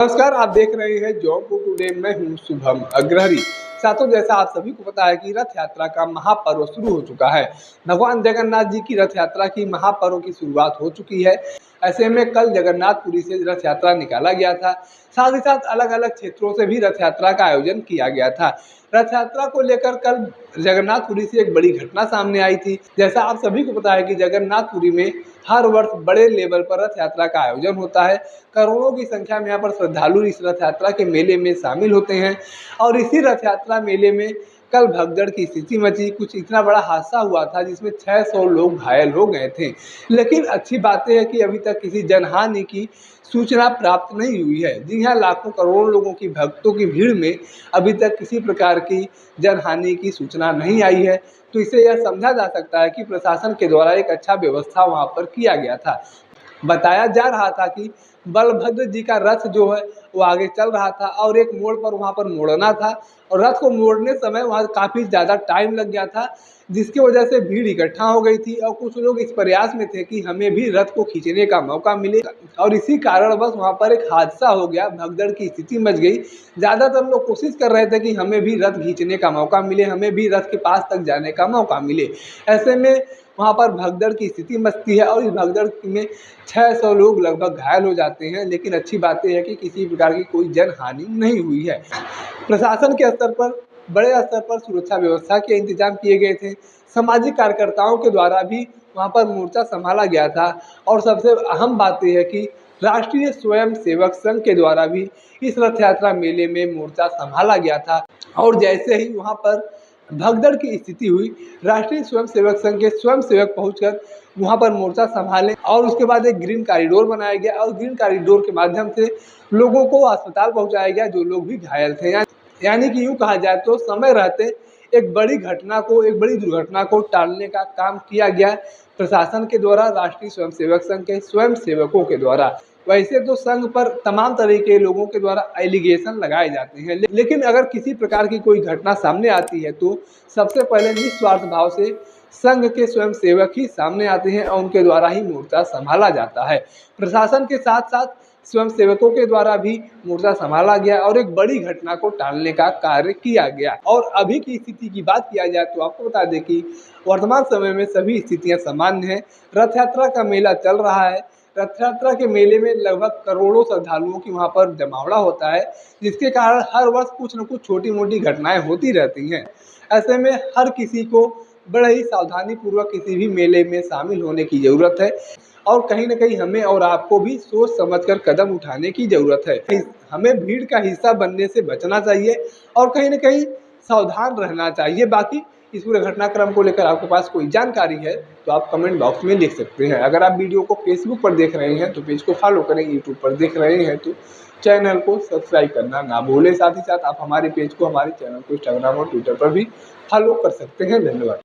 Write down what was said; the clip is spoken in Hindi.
नमस्कार, आप देख रहे हैं जौनपुर टुडे। मैं हूं शुभम अग्रहरी। साथियों, जैसा आप सभी को पता है कि रथ यात्रा का महापर्व शुरू हो चुका है। भगवान जगन्नाथ जी की रथ यात्रा की महापर्व की शुरुआत हो चुकी है। ऐसे में कल जगन्नाथपुरी से रथ यात्रा निकाला गया था। साथ ही साथ अलग अलग क्षेत्रों से भी रथ यात्रा का आयोजन किया गया था। रथ यात्रा को लेकर कल जगन्नाथपुरी से एक बड़ी घटना सामने आई थी। जैसा आप सभी को पता है कि जगन्नाथपुरी में हर वर्ष बड़े लेवल पर रथ यात्रा का आयोजन होता है। करोड़ों की संख्या में यहाँ पर श्रद्धालु इस रथ यात्रा के मेले में शामिल होते हैं और इसी रथ यात्रा मेले में कल भगदड़ की स्थिति मची। कुछ इतना बड़ा हादसा हुआ था जिसमें 600 लोग घायल हो गए थे। लेकिन अच्छी बात है कि अभी तक किसी जनहानि की सूचना प्राप्त नहीं हुई है। जी हाँ, लाखों करोड़ों लोगों की भक्तों की भीड़ में अभी तक किसी प्रकार की जनहानि की सूचना नहीं आई है। तो इससे यह समझा जा सकता है कि प्रशासन के द्वारा एक अच्छा व्यवस्था वहाँ पर किया गया था। बताया जा रहा था कि बलभद्र जी का रथ जो है वो आगे चल रहा था और एक मोड़ पर वहाँ पर मोड़ना था और रथ को मोड़ने समय वहाँ काफ़ी ज़्यादा टाइम लग गया था, जिसकी वजह से भीड़ इकट्ठा हो गई थी और कुछ लोग इस प्रयास में थे कि हमें भी रथ को खींचने का मौका मिले और इसी कारण बस वहाँ पर एक हादसा हो गया, भगदड़ की स्थिति मच गई। ज़्यादातर लोग कोशिश कर रहे थे कि हमें भी रथ खींचने का मौका मिले, हमें भी रथ के पास तक जाने का मौका मिले। ऐसे में वहाँ पर भगदड़ की स्थिति मचती है और इस भगदड़ में 600 लोग लगभग घायल हो जाते हैं। लेकिन अच्छी बात यह है कि किसी प्रकार की कोई जनहानि नहीं हुई है। प्रशासन के स्तर पर बड़े स्तर पर सुरक्षा व्यवस्था के इंतजाम किए गए थे। सामाजिक कार्यकर्ताओं के द्वारा भी वहाँ पर मोर्चा संभाला गया था और सबसे अहम बात यह है कि राष्ट्रीय स्वयं सेवक संघ के द्वारा भी इस रथ यात्रा मेले में मोर्चा संभाला गया था। और जैसे ही वहाँ पर भगदड़ की स्थिति हुई, राष्ट्रीय स्वयं सेवक संघ के स्वयं सेवक पहुंचकर वहां पर मोर्चा संभाले और उसके बाद एक ग्रीन कॉरिडोर बनाया गया और ग्रीन कॉरिडोर के माध्यम से लोगों को अस्पताल पहुंचाया गया जो लोग भी घायल थे। यानी कि यूँ कहा जाए तो समय रहते एक बड़ी दुर्घटना को टालने का काम किया गया प्रशासन के द्वारा, राष्ट्रीय स्वयं सेवक संघ के स्वयं सेवकों के द्वारा। वैसे तो संघ पर तमाम तरह के लोगों के द्वारा एलिगेशन लगाए जाते हैं, लेकिन अगर किसी प्रकार की कोई घटना सामने आती है तो सबसे पहले निस्वार्थ भाव से संघ के स्वयं सेवक ही सामने आते हैं और उनके द्वारा ही मोर्चा संभाला जाता है। प्रशासन के साथ साथ स्वयं सेवकों के द्वारा भी मोर्चा संभाला गया और एक बड़ी घटना को टालने का कार्य किया गया। और अभी की स्थिति की बात किया जाए तो आपको बता दें कि वर्तमान समय में सभी स्थितियां सामान्य हैं। रथ यात्रा का मेला चल रहा है। रथ यात्रा के मेले में लगभग करोड़ों श्रद्धालुओं की वहाँ पर जमावड़ा होता है, जिसके कारण हर वर्ष कुछ न कुछ छोटी मोटी घटनाएं होती रहती हैं। ऐसे में हर किसी को बड़े ही सावधानी पूर्वक किसी भी मेले में शामिल होने की ज़रूरत है और कहीं न कहीं हमें और आपको भी सोच समझकर कदम उठाने की ज़रूरत है। हमें भीड़ का हिस्सा बनने से बचना चाहिए और कहीं न कहीं सावधान रहना चाहिए। बाकी इस पूरे घटनाक्रम को लेकर आपके पास कोई जानकारी है तो आप कमेंट बॉक्स में लिख सकते हैं। अगर आप वीडियो को फेसबुक पर देख रहे हैं तो पेज को फॉलो करें, यूट्यूब पर देख रहे हैं तो चैनल को सब्सक्राइब करना ना भूलें। साथ ही साथ आप हमारे पेज को, हमारे चैनल को इंस्टाग्राम और ट्विटर पर भी फॉलो कर सकते हैं। धन्यवाद।